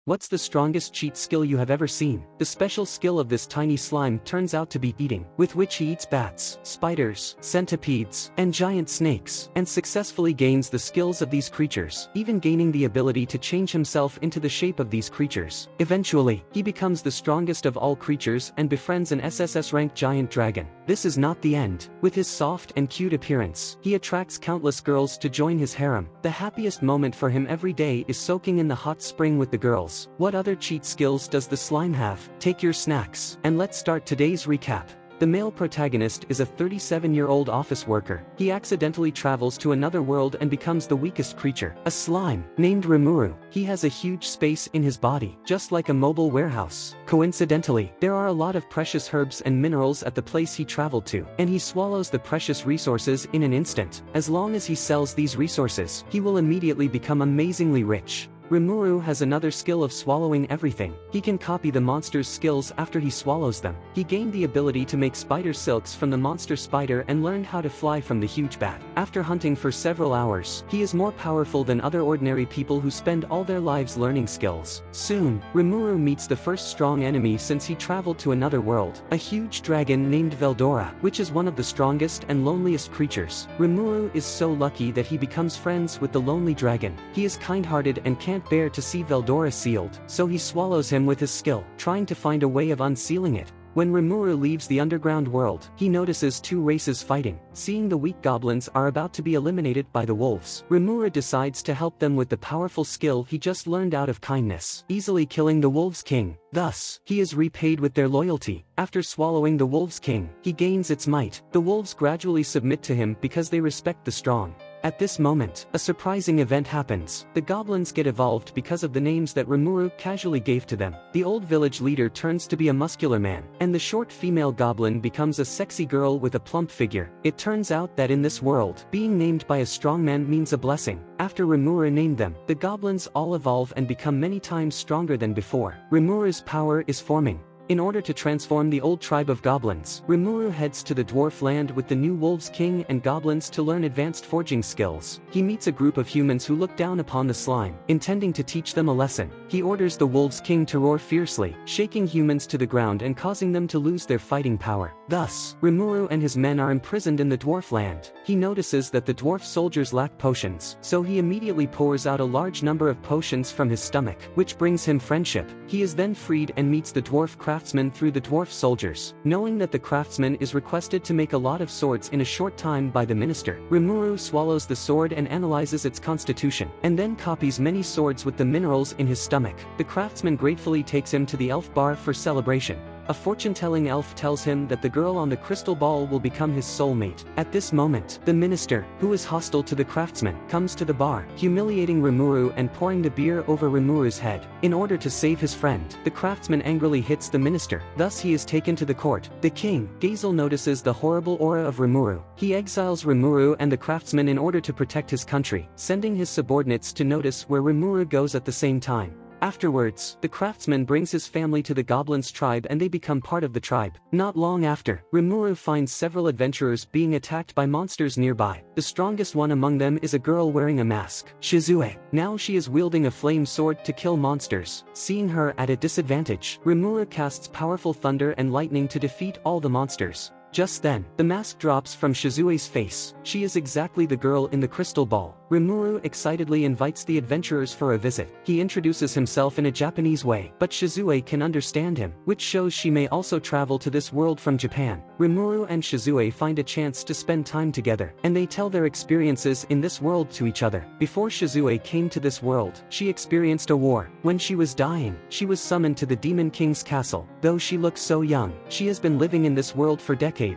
What's the strongest cheat skill you have ever seen? The special skill of this tiny slime turns out to be eating, with which he eats bats, spiders, centipedes, and giant snakes, and successfully gains the skills of these creatures, even gaining the ability to change himself into the shape of these creatures. Eventually, he becomes the strongest of all creatures and befriends an SSS-ranked giant dragon. This is not the end. With his soft and cute appearance, he attracts countless girls to join his harem. The happiest moment for him every day is soaking in the hot spring with the girls. What other cheat skills does the slime have? Take your snacks, and let's start today's recap. The male protagonist is a 37-year-old office worker. He accidentally travels to another world and becomes the weakest creature, a slime, named Rimuru. He has a huge space in his body, just like a mobile warehouse. Coincidentally, there are a lot of precious herbs and minerals at the place he traveled to, and he swallows the precious resources in an instant. As long as he sells these resources, he will immediately become amazingly rich. Rimuru has another skill of swallowing everything. He can copy the monster's skills after he swallows them. He gained the ability to make spider silks from the monster spider and learned how to fly from the huge bat. After hunting for several hours, he is more powerful than other ordinary people who spend all their lives learning skills. Soon, Rimuru meets the first strong enemy since he traveled to another world, a huge dragon named Veldora, which is one of the strongest and loneliest creatures. Rimuru is so lucky that he becomes friends with the lonely dragon. He is kind-hearted and can't bear to see Veldora sealed, so he swallows him with his skill, trying to find a way of unsealing it. When Rimuru leaves the underground world, he notices two races fighting. Seeing the weak goblins are about to be eliminated by the wolves, Rimuru decides to help them with the powerful skill he just learned out of kindness, easily killing the Wolves King. Thus, he is repaid with their loyalty. After swallowing the Wolves King, he gains its might. The wolves gradually submit to him because they respect the strong. At this moment, a surprising event happens. The goblins get evolved because of the names that Rimuru casually gave to them. The old village leader turns to be a muscular man, and the short female goblin becomes a sexy girl with a plump figure. It turns out that in this world, being named by a strong man means a blessing. After Rimuru named them, the goblins all evolve and become many times stronger than before. Rimuru's power is forming. In order to transform the old tribe of goblins, Rimuru heads to the dwarf land with the new Wolves King and goblins to learn advanced forging skills. He meets a group of humans who look down upon the slime, intending to teach them a lesson. He orders the Wolves King to roar fiercely, shaking humans to the ground and causing them to lose their fighting power. Thus, Rimuru and his men are imprisoned in the dwarf land. He notices that the dwarf soldiers lack potions, so he immediately pours out a large number of potions from his stomach, which brings him friendship. He is then freed and meets the dwarf craftsman through the dwarf soldiers. Knowing that the craftsman is requested to make a lot of swords in a short time by the minister, Rimuru swallows the sword and analyzes its constitution, and then copies many swords with the minerals in his stomach. The craftsman gratefully takes him to the elf bar for celebration. A fortune-telling elf tells him that the girl on the crystal ball will become his soulmate. At this moment, the minister, who is hostile to the craftsman, comes to the bar, humiliating Rimuru and pouring the beer over Rimuru's head. In order to save his friend, the craftsman angrily hits the minister. Thus he is taken to the court. The king, Gazel, notices the horrible aura of Rimuru. He exiles Rimuru and the craftsman in order to protect his country, sending his subordinates to notice where Rimuru goes at the same time. Afterwards, the craftsman brings his family to the goblins' tribe and they become part of the tribe. Not long after, Rimuru finds several adventurers being attacked by monsters nearby. The strongest one among them is a girl wearing a mask, Shizue. Now she is wielding a flame sword to kill monsters. Seeing her at a disadvantage, Rimuru casts powerful thunder and lightning to defeat all the monsters. Just then, the mask drops from Shizue's face. She is exactly the girl in the crystal ball. Rimuru excitedly invites the adventurers for a visit. He introduces himself in a Japanese way, but Shizue can understand him, which shows she may also travel to this world from Japan. Rimuru and Shizue find a chance to spend time together, and they tell their experiences in this world to each other. Before Shizue came to this world, she experienced a war. When she was dying, she was summoned to the Demon King's castle. Though she looks so young, she has been living in this world for decades.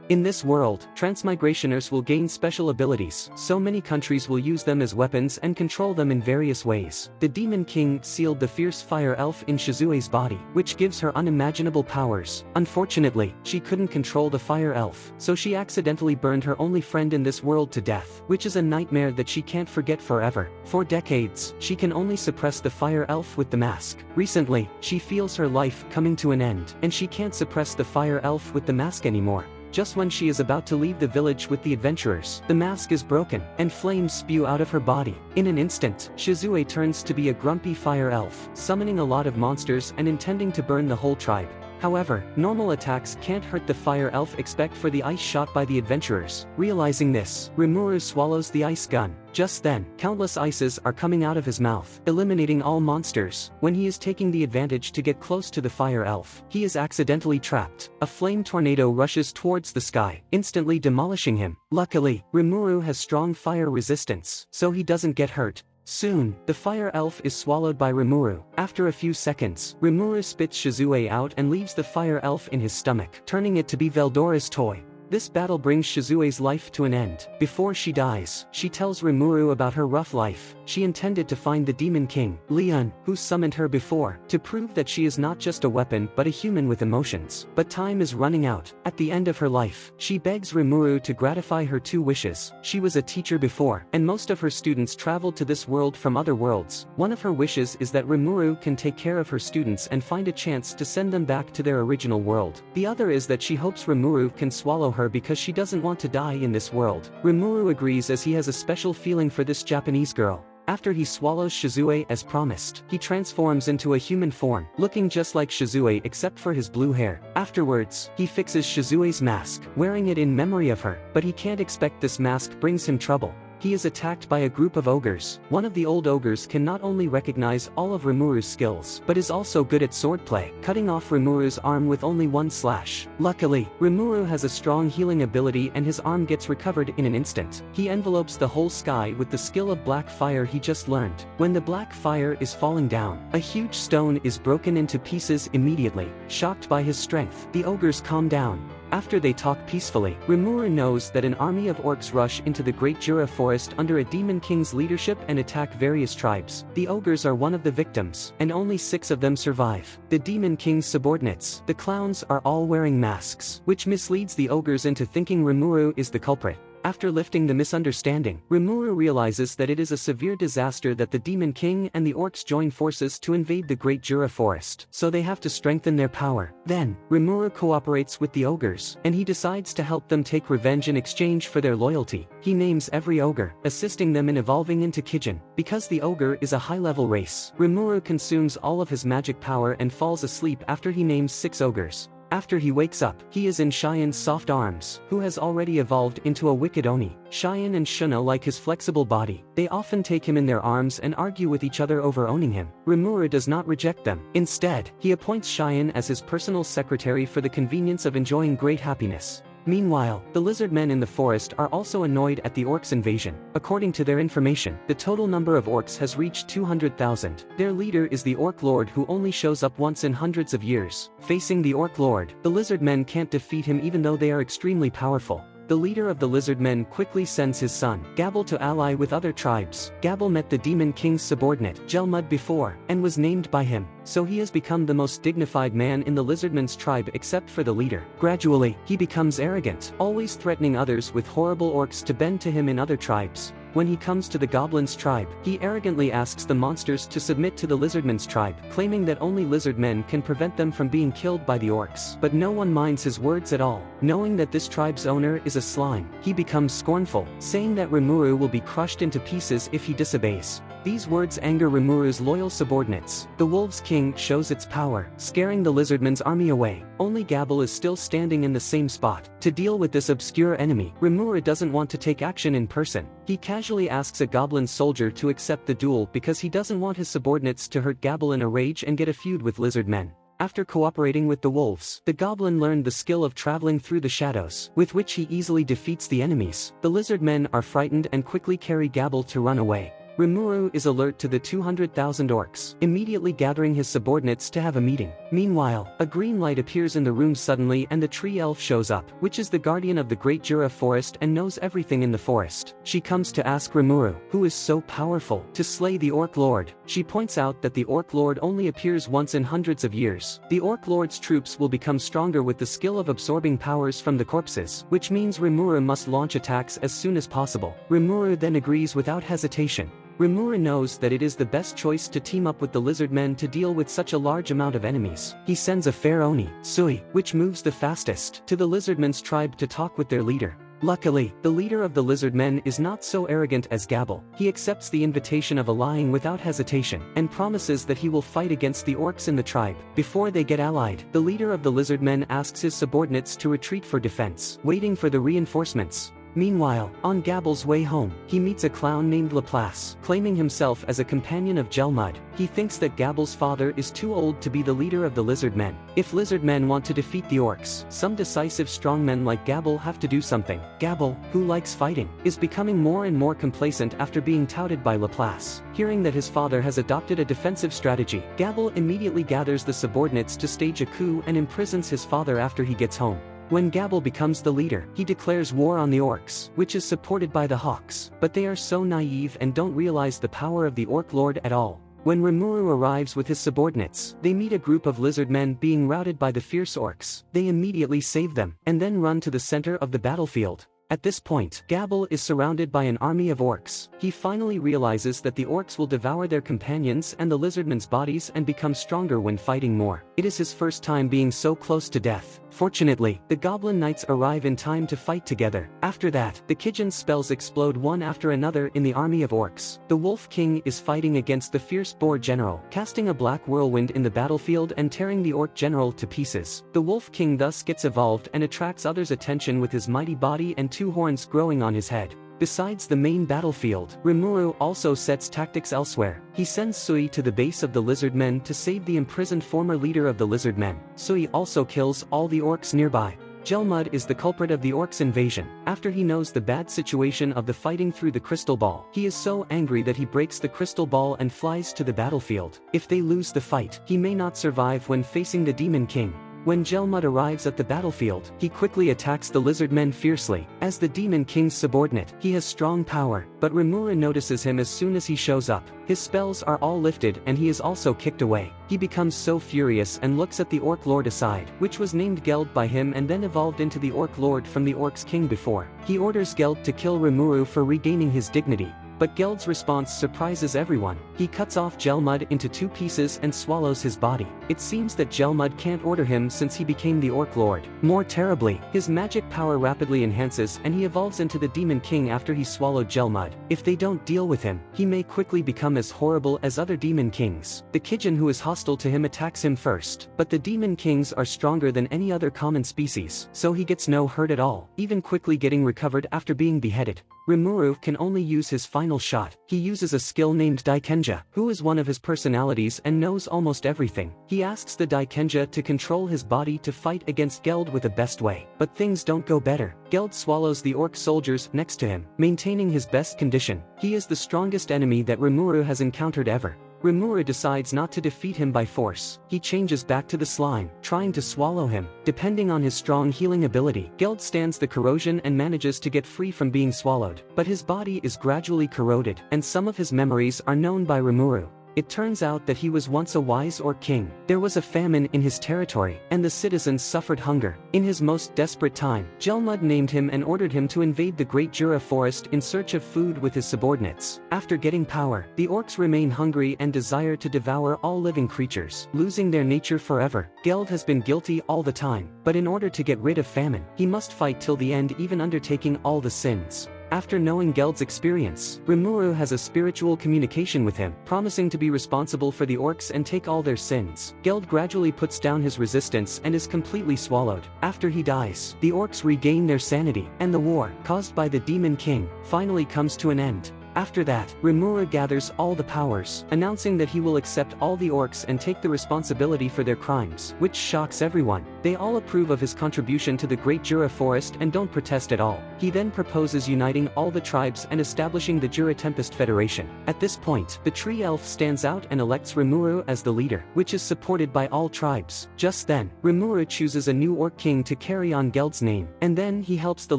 In this world, transmigrationers will gain special abilities, so many countries will use them as weapons and control them in various ways. The Demon King sealed the fierce fire elf in Shizue's body, which gives her unimaginable powers. Unfortunately, she couldn't control the fire elf, so she accidentally burned her only friend in this world to death, which is a nightmare that she can't forget forever. For decades, she can only suppress the fire elf with the mask. Recently, she feels her life coming to an end, and she can't suppress the fire elf with the mask anymore. Just when she is about to leave the village with the adventurers, the mask is broken, and flames spew out of her body. In an instant, Shizue turns to be a grumpy fire elf, summoning a lot of monsters and intending to burn the whole tribe. However, normal attacks can't hurt the fire elf except for the ice shot by the adventurers. Realizing this, Rimuru swallows the ice gun. Just then, countless ices are coming out of his mouth, eliminating all monsters. When he is taking the advantage to get close to the fire elf, he is accidentally trapped. A flame tornado rushes towards the sky, instantly demolishing him. Luckily, Rimuru has strong fire resistance, so he doesn't get hurt. Soon, the fire elf is swallowed by Rimuru. After a few seconds, Rimuru spits Shizue out and leaves the fire elf in his stomach, turning it to be Veldora's toy. This battle brings Shizue's life to an end. Before she dies, she tells Rimuru about her rough life. She intended to find the Demon King, Leon, who summoned her before, to prove that she is not just a weapon but a human with emotions. But time is running out. At the end of her life, she begs Rimuru to gratify her two wishes. She was a teacher before, and most of her students traveled to this world from other worlds. One of her wishes is that Rimuru can take care of her students and find a chance to send them back to their original world. The other is that she hopes Rimuru can swallow her because she doesn't want to die in this world. Rimuru agrees as he has a special feeling for this Japanese girl. After he swallows Shizue as promised, he transforms into a human form, looking just like Shizue except for his blue hair. Afterwards, he fixes Shizue's mask, wearing it in memory of her, but he can't expect this mask brings him trouble. He is attacked by a group of ogres. One of the old ogres can not only recognize all of Rimuru's skills, but is also good at swordplay, cutting off Rimuru's arm with only one slash. Luckily, Rimuru has a strong healing ability and his arm gets recovered in an instant. He envelopes the whole sky with the skill of black fire he just learned. When the black fire is falling down, a huge stone is broken into pieces immediately. Shocked by his strength, the ogres calm down. After they talk peacefully, Rimuru knows that an army of orcs rush into the Great Jura Forest under a Demon King's leadership and attack various tribes. The ogres are one of the victims, and only 6 of them survive. The Demon King's subordinates, the clowns, are all wearing masks, which misleads the ogres into thinking Rimuru is the culprit. After lifting the misunderstanding, Rimuru realizes that it is a severe disaster that the Demon King and the orcs join forces to invade the Great Jura Forest, so they have to strengthen their power. Then, Rimuru cooperates with the ogres, and he decides to help them take revenge in exchange for their loyalty. He names every ogre, assisting them in evolving into Kijin. Because the ogre is a high-level race, Rimuru consumes all of his magic power and falls asleep after he names 6 ogres. After he wakes up, he is in Cheyenne's soft arms, who has already evolved into a wicked Oni. Cheyenne and Shuna like his flexible body. They often take him in their arms and argue with each other over owning him. Rimuru does not reject them. Instead, he appoints Cheyenne as his personal secretary for the convenience of enjoying great happiness. Meanwhile, the lizard men in the forest are also annoyed at the orcs' invasion. According to their information, the total number of orcs has reached 200,000. Their leader is the orc lord who only shows up once in hundreds of years. Facing the orc lord, the lizard men can't defeat him even though they are extremely powerful. The leader of the lizard men quickly sends his son, Gabble, to ally with other tribes. Gabble met the Demon King's subordinate, Gelmud, before, and was named by him, so he has become the most dignified man in the lizardmen's tribe except for the leader. Gradually, he becomes arrogant, always threatening others with horrible orcs to bend to him in other tribes. When he comes to the goblins' tribe, he arrogantly asks the monsters to submit to the lizardmen's tribe, claiming that only lizard men can prevent them from being killed by the orcs. But no one minds his words at all. Knowing that this tribe's owner is a slime, he becomes scornful, saying that Rimuru will be crushed into pieces if he disobeys. These words anger Rimuru's loyal subordinates. The Wolves' King shows its power, scaring the lizardmen's army away. Only Gabble is still standing in the same spot. To deal with this obscure enemy, Rimuru doesn't want to take action in person. He casually asks a goblin soldier to accept the duel because he doesn't want his subordinates to hurt Gabble in a rage and get a feud with lizard men. After cooperating with the wolves, the goblin learned the skill of traveling through the shadows, with which he easily defeats the enemies. The lizard men are frightened and quickly carry Gabble to run away. Rimuru is alert to the 200,000 orcs, immediately gathering his subordinates to have a meeting. Meanwhile, a green light appears in the room suddenly and the tree elf shows up, which is the guardian of the Great Jura Forest and knows everything in the forest. She comes to ask Rimuru, who is so powerful, to slay the Orc Lord. She points out that the Orc Lord only appears once in hundreds of years. The Orc Lord's troops will become stronger with the skill of absorbing powers from the corpses, which means Rimuru must launch attacks as soon as possible. Rimuru then agrees without hesitation. Rimuru knows that it is the best choice to team up with the lizard men to deal with such a large amount of enemies. He sends a fair Oni, Sui, which moves the fastest, to the lizardmen's tribe to talk with their leader. Luckily, the leader of the lizardmen is not so arrogant as Gabble. He accepts the invitation of allying without hesitation, and promises that he will fight against the orcs in the tribe. Before they get allied, the leader of the lizardmen asks his subordinates to retreat for defense, waiting for the reinforcements. Meanwhile, on Gabble's way home, he meets a clown named Laplace, claiming himself as a companion of Gelmud. He thinks that Gabble's father is too old to be the leader of the lizard men. If lizard men want to defeat the orcs, some decisive strong men like Gabble have to do something. Gabble, who likes fighting, is becoming more and more complacent after being touted by Laplace. Hearing that his father has adopted a defensive strategy, Gabble immediately gathers the subordinates to stage a coup and imprisons his father after he gets home. When Gabble becomes the leader, he declares war on the orcs, which is supported by the Hawks, but they are so naive and don't realize the power of the Orc Lord at all. When Rimuru arrives with his subordinates, they meet a group of lizard men being routed by the fierce orcs. They immediately save them, and then run to the center of the battlefield. At this point, Gabble is surrounded by an army of orcs. He finally realizes that the orcs will devour their companions and the lizardmen's bodies and become stronger when fighting more. It is his first time being so close to death. Fortunately, the Goblin Knights arrive in time to fight together. After that, the Kijin's spells explode one after another in the army of orcs. The Wolf King is fighting against the fierce Boar General, casting a black whirlwind in the battlefield and tearing the Orc General to pieces. The Wolf King thus gets evolved and attracts others' attention with his mighty body and 2 horns growing on his head. Besides the main battlefield, Rimuru also sets tactics elsewhere. He sends Sui to the base of the lizard men to save the imprisoned former leader of the lizard men. Sui also kills all the orcs nearby. Gelmud is the culprit of the orcs' invasion. After he knows the bad situation of the fighting through the crystal ball, he is so angry that he breaks the crystal ball and flies to the battlefield. If they lose the fight, he may not survive when facing the Demon King. When Gelmud arrives at the battlefield, he quickly attacks the lizard men fiercely. As the Demon King's subordinate, he has strong power, but Rimuru notices him as soon as he shows up. His spells are all lifted and he is also kicked away. He becomes so furious and looks at the Orc Lord aside, which was named Geld by him and then evolved into the Orc Lord from the Orcs King before. He orders Geld to kill Rimuru for regaining his dignity. But Geld's response surprises everyone. He cuts off Gelmud into 2 pieces and swallows his body. It seems that Gelmud can't order him since he became the Orc Lord. More terribly, his magic power rapidly enhances and he evolves into the Demon King after he swallowed Gelmud. If they don't deal with him, he may quickly become as horrible as other Demon Kings. The Kijin who is hostile to him attacks him first, but the Demon Kings are stronger than any other common species, so he gets no hurt at all, even quickly getting recovered after being beheaded. Rimuru can only use his final shot. He uses a skill named Daikenja, who is one of his personalities and knows almost everything. He asks the Daikenja to control his body to fight against Geld with the best way. But things don't go better. Geld swallows the orc soldiers next to him, maintaining his best condition. He is the strongest enemy that Rimuru has encountered ever. Rimuru decides not to defeat him by force. He changes back to the slime, trying to swallow him. Depending on his strong healing ability, Geld stands the corrosion and manages to get free from being swallowed. But his body is gradually corroded, and some of his memories are known by Rimuru. It turns out that he was once a wise orc king. There was a famine in his territory, and the citizens suffered hunger. In his most desperate time, Gelmud named him and ordered him to invade the Great Jura forest in search of food with his subordinates. After getting power, the orcs remain hungry and desire to devour all living creatures, losing their nature forever. Geld has been guilty all the time, but in order to get rid of famine, he must fight till the end, even undertaking all the sins. After knowing Geld's experience, Rimuru has a spiritual communication with him, promising to be responsible for the orcs and take all their sins. Geld gradually puts down his resistance and is completely swallowed. After he dies, the orcs regain their sanity, and the war, caused by the Demon King, finally comes to an end. After that, Rimuru gathers all the powers, announcing that he will accept all the orcs and take the responsibility for their crimes, which shocks everyone. They all approve of his contribution to the Great Jura Forest and don't protest at all. He then proposes uniting all the tribes and establishing the Jura Tempest Federation. At this point, the Tree Elf stands out and elects Rimuru as the leader, which is supported by all tribes. Just then, Rimuru chooses a new Orc King to carry on Geld's name, and then he helps the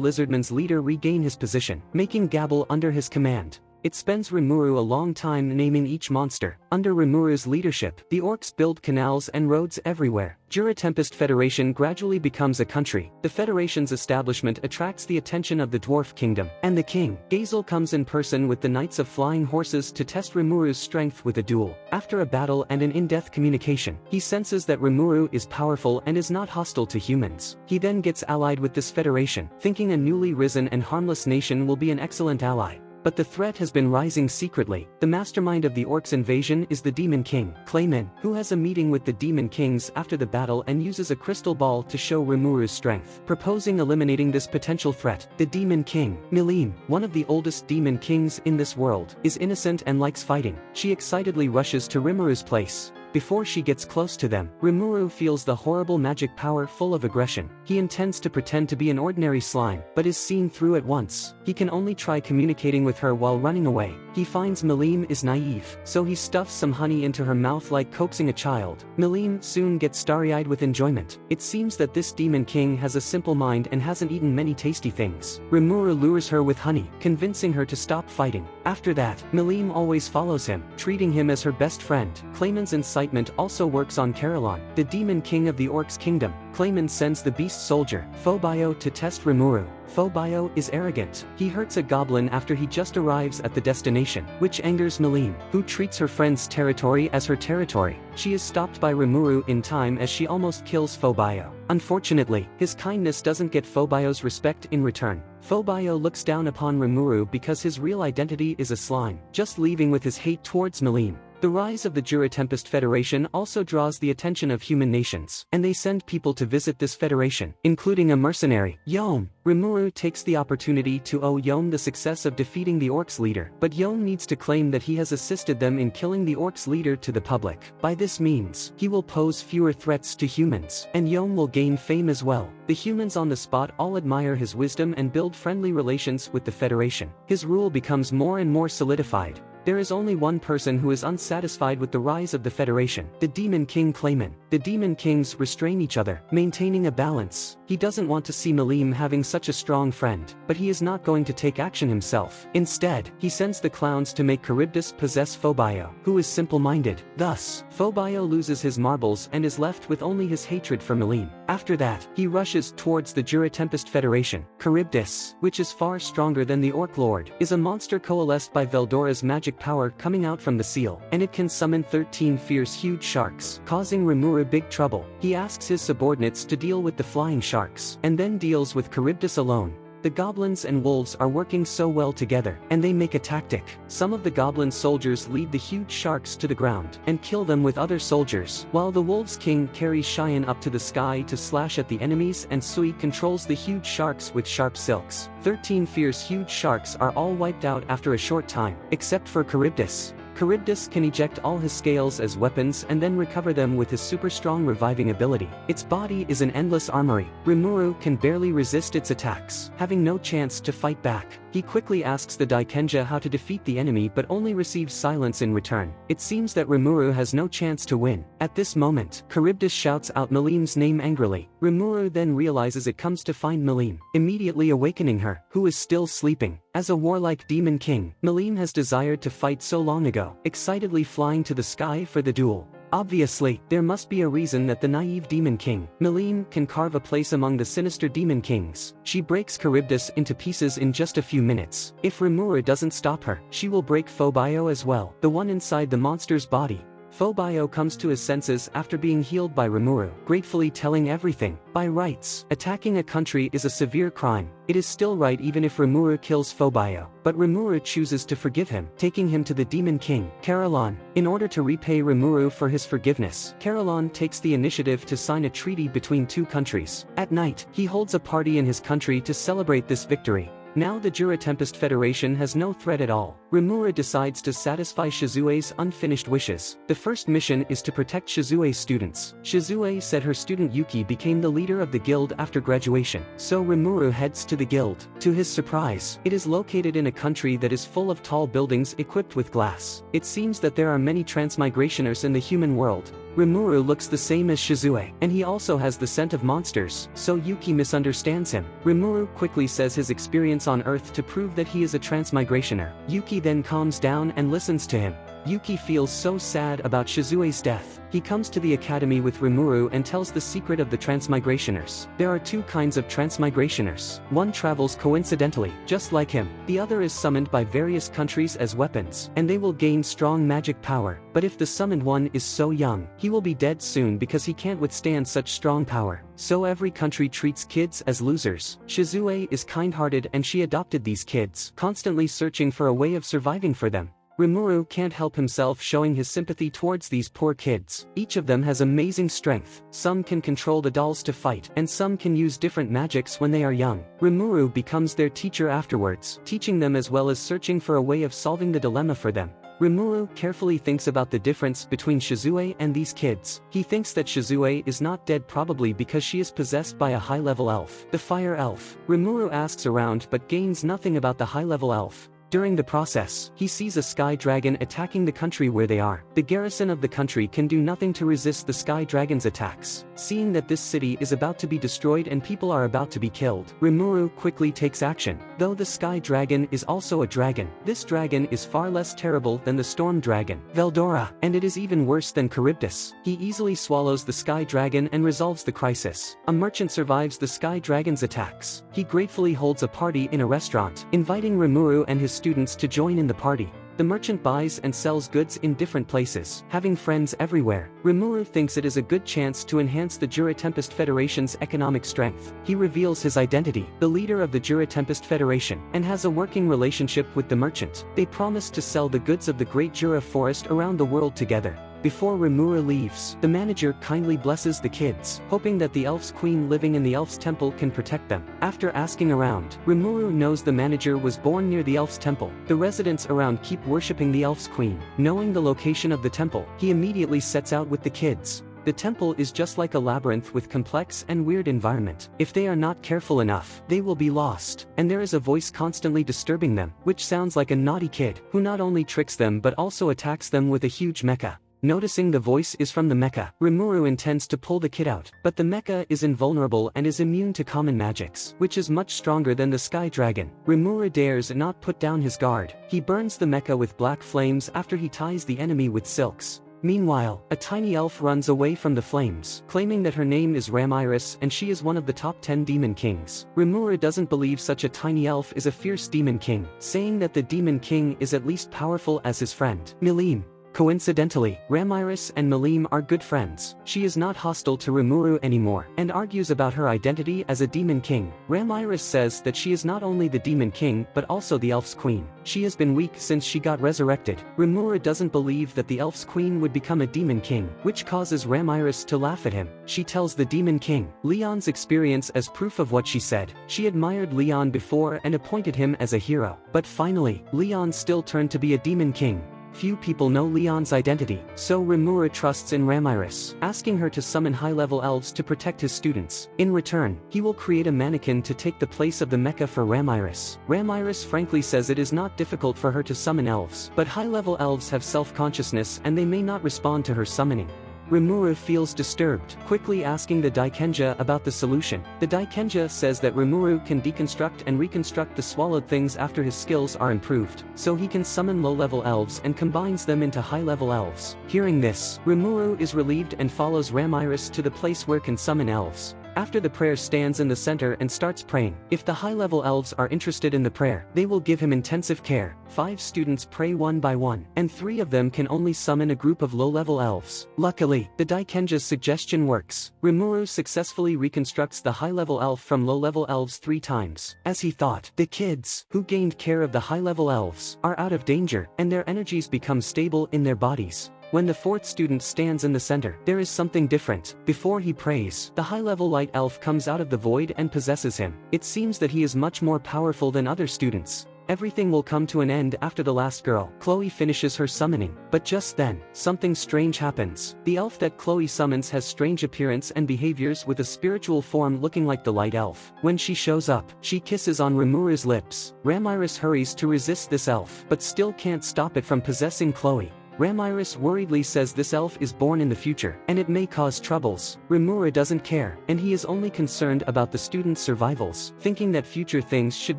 Lizardman's leader regain his position, making Gabble under his command. It spends Rimuru a long time naming each monster. Under Rimuru's leadership, the orcs build canals and roads everywhere. Jura Tempest Federation gradually becomes a country. The Federation's establishment attracts the attention of the Dwarf Kingdom, and the king, Gazel, comes in person with the Knights of Flying Horses to test Rimuru's strength with a duel. After a battle and an in-depth communication, he senses that Rimuru is powerful and is not hostile to humans. He then gets allied with this federation, thinking a newly risen and harmless nation will be an excellent ally. But the threat has been rising secretly. The mastermind of the orcs' invasion is the Demon King, Clayman, who has a meeting with the Demon Kings after the battle and uses a crystal ball to show Rimuru's strength, proposing eliminating this potential threat. The Demon King, Milim, one of the oldest Demon Kings in this world, is innocent and likes fighting. She excitedly rushes to Rimuru's place. Before she gets close to them, Rimuru feels the horrible magic power full of aggression. He intends to pretend to be an ordinary slime, but is seen through at once. He can only try communicating with her while running away. He finds Milim is naive, so he stuffs some honey into her mouth like coaxing a child. Milim soon gets starry-eyed with enjoyment. It seems that this Demon King has a simple mind and hasn't eaten many tasty things. Rimuru lures her with honey, convincing her to stop fighting. After that, Milim always follows him, treating him as her best friend. Clayman's incitement also works on Carolon, the Demon King of the Orcs' Kingdom. Clayman sends the beast soldier, Phobio, to test Rimuru. Phobio is arrogant. He hurts a goblin after he just arrives at the destination, which angers Milim, who treats her friend's territory as her territory. She is stopped by Rimuru in time as she almost kills Phobio. Unfortunately, his kindness doesn't get Phobio's respect in return. Phobio looks down upon Rimuru because his real identity is a slime, just leaving with his hate towards Milim. The rise of the Jura Tempest Federation also draws the attention of human nations, and they send people to visit this federation, including a mercenary, Yom. Rimuru takes the opportunity to owe Yom the success of defeating the orcs' leader, but Yom needs to claim that he has assisted them in killing the orcs' leader to the public. By this means, he will pose fewer threats to humans, and Yom will gain fame as well. The humans on the spot all admire his wisdom and build friendly relations with the Federation. His rule becomes more and more solidified. There is only one person who is unsatisfied with the rise of the Federation, the Demon King Clayman. The Demon Kings restrain each other, maintaining a balance. He doesn't want to see Milim having such a strong friend, but he is not going to take action himself. Instead, he sends the clowns to make Charybdis possess Phobio, who is simple-minded. Thus, Phobio loses his marbles and is left with only his hatred for Milim. After that, he rushes towards the Jura Tempest Federation. Charybdis, which is far stronger than the Orc Lord, is a monster coalesced by Veldora's magic power coming out from the seal, and it can summon 13 fierce huge sharks, causing Rimuru big trouble. He asks his subordinates to deal with the flying sharks, and then deals with Charybdis alone. The goblins and wolves are working so well together, and they make a tactic. Some of the goblin soldiers lead the huge sharks to the ground, and kill them with other soldiers, while the wolves' king carries Cheyenne up to the sky to slash at the enemies, and Sui controls the huge sharks with sharp silks. 13 fierce huge sharks are all wiped out after a short time, except for Charybdis. Charybdis can eject all his scales as weapons and then recover them with his super strong reviving ability. Its body is an endless armory. Rimuru can barely resist its attacks, having no chance to fight back. He quickly asks the Daikenja how to defeat the enemy but only receives silence in return. It seems that Rimuru has no chance to win. At this moment, Charybdis shouts out Milim's name angrily. Rimuru then realizes it comes to find Milim, immediately awakening her, who is still sleeping. As a warlike demon king, Milim has desired to fight so long ago, excitedly flying to the sky for the duel. Obviously, there must be a reason that the naive Demon King, Milim, can carve a place among the sinister Demon Kings. She breaks Charybdis into pieces in just a few minutes. If Rimuru doesn't stop her, she will break Phobio as well, the one inside the monster's body. Phobio comes to his senses after being healed by Rimuru, gratefully telling everything. By rights, attacking a country is a severe crime. It is still right even if Rimuru kills Phobio, but Rimuru chooses to forgive him, taking him to the Demon King, Carolon. In order to repay Rimuru for his forgiveness, Carolon takes the initiative to sign a treaty between two countries. At night, he holds a party in his country to celebrate this victory. Now the Jura Tempest Federation has no threat at all. Rimuru decides to satisfy Shizue's unfinished wishes. The first mission is to protect Shizue's students. Shizue said her student Yuki became the leader of the guild after graduation, so Rimuru heads to the guild. To his surprise, it is located in a country that is full of tall buildings equipped with glass. It seems that there are many transmigrationers in the human world. Rimuru looks the same as Shizue, and he also has the scent of monsters, so Yuki misunderstands him. Rimuru quickly says his experience on Earth to prove that he is a transmigrationer. Yuki then calms down and listens to him. Yuki feels so sad about Shizue's death. He comes to the academy with Rimuru and tells the secret of the transmigrationers. There are two kinds of transmigrationers. One travels coincidentally, just like him. The other is summoned by various countries as weapons, and they will gain strong magic power. But if the summoned one is so young, he will be dead soon because he can't withstand such strong power. So every country treats kids as losers. Shizue is kind-hearted and she adopted these kids, constantly searching for a way of surviving for them. Rimuru can't help himself showing his sympathy towards these poor kids. Each of them has amazing strength. Some can control the dolls to fight, and some can use different magics when they are young. Rimuru becomes their teacher afterwards, teaching them as well as searching for a way of solving the dilemma for them. Rimuru carefully thinks about the difference between Shizue and these kids. He thinks that Shizue is not dead, probably because she is possessed by a high-level elf, the fire elf. Rimuru asks around but gains nothing about the high-level elf. During the process, he sees a sky dragon attacking the country where they are. The garrison of the country can do nothing to resist the sky dragon's attacks. Seeing that this city is about to be destroyed and people are about to be killed, Rimuru quickly takes action. Though the sky dragon is also a dragon, this dragon is far less terrible than the storm dragon, Veldora, and it is even worse than Charybdis. He easily swallows the sky dragon and resolves the crisis. A merchant survives the sky dragon's attacks. He gratefully holds a party in a restaurant, inviting Rimuru and his students to join in the party. The merchant buys and sells goods in different places, having friends everywhere. Rimuru thinks it is a good chance to enhance the Jura Tempest Federation's economic strength. He reveals his identity, the leader of the Jura Tempest Federation, and has a working relationship with the merchant. They promise to sell the goods of the Great Jura Forest around the world together. Before Rimuru leaves, the manager kindly blesses the kids, hoping that the elf's queen living in the elf's temple can protect them. After asking around, Rimuru knows the manager was born near the elf's temple. The residents around keep worshipping the elf's queen. Knowing the location of the temple, he immediately sets out with the kids. The temple is just like a labyrinth with complex and weird environment. If they are not careful enough, they will be lost. And there is a voice constantly disturbing them, which sounds like a naughty kid, who not only tricks them but also attacks them with a huge mecha. Noticing the voice is from the mecha, Rimuru intends to pull the kid out, but the mecha is invulnerable and is immune to common magics, which is much stronger than the sky dragon. Rimuru dares not put down his guard. He burns the mecha with black flames after he ties the enemy with silks. Meanwhile, a tiny elf runs away from the flames, claiming that her name is Ramiris and she is one of the top 10 demon kings. Rimuru doesn't believe such a tiny elf is a fierce demon king, saying that the demon king is at least powerful as his friend, Milim. Coincidentally, Ramiris and Milim are good friends. She is not hostile to Rimuru anymore, and argues about her identity as a demon king. Ramiris says that she is not only the demon king but also the elf's queen. She has been weak since she got resurrected. Rimuru doesn't believe that the elf's queen would become a demon king, which causes Ramiris to laugh at him. She tells the demon king Leon's experience as proof of what she said. She admired Leon before and appointed him as a hero, but finally, Leon still turned to be a demon king. Few people know Leon's identity, so Rimuru trusts in Ramiris, asking her to summon high-level elves to protect his students. In return, he will create a mannequin to take the place of the mecha for Ramiris. Ramiris frankly says it is not difficult for her to summon elves, but high-level elves have self-consciousness and they may not respond to her summoning. Rimuru feels disturbed, quickly asking the Daikenja about the solution. The Daikenja says that Rimuru can deconstruct and reconstruct the swallowed things after his skills are improved, so he can summon low-level elves and combines them into high-level elves. Hearing this, Rimuru is relieved and follows Ramiris to the place where can summon elves. After the prayer, stands in the center and starts praying. If the high-level elves are interested in the prayer, they will give him intensive care. 5 students pray one by one, and 3 of them can only summon a group of low-level elves. Luckily, the Daikenja's suggestion works. Rimuru successfully reconstructs the high-level elf from low-level elves 3 times. As he thought, the kids, who gained care of the high-level elves, are out of danger, and their energies become stable in their bodies. When the 4th student stands in the center, there is something different. Before he prays, the high-level light elf comes out of the void and possesses him. It seems that he is much more powerful than other students. Everything will come to an end after the last girl, Chloe, finishes her summoning. But just then, something strange happens. The elf that Chloe summons has strange appearance and behaviors with a spiritual form looking like the light elf. When she shows up, she kisses on Rimuru's lips. Ramiris hurries to resist this elf, but still can't stop it from possessing Chloe. Ramires worriedly says this elf is born in the future, and it may cause troubles. Rimuru doesn't care, and he is only concerned about the students' survivals, thinking that future things should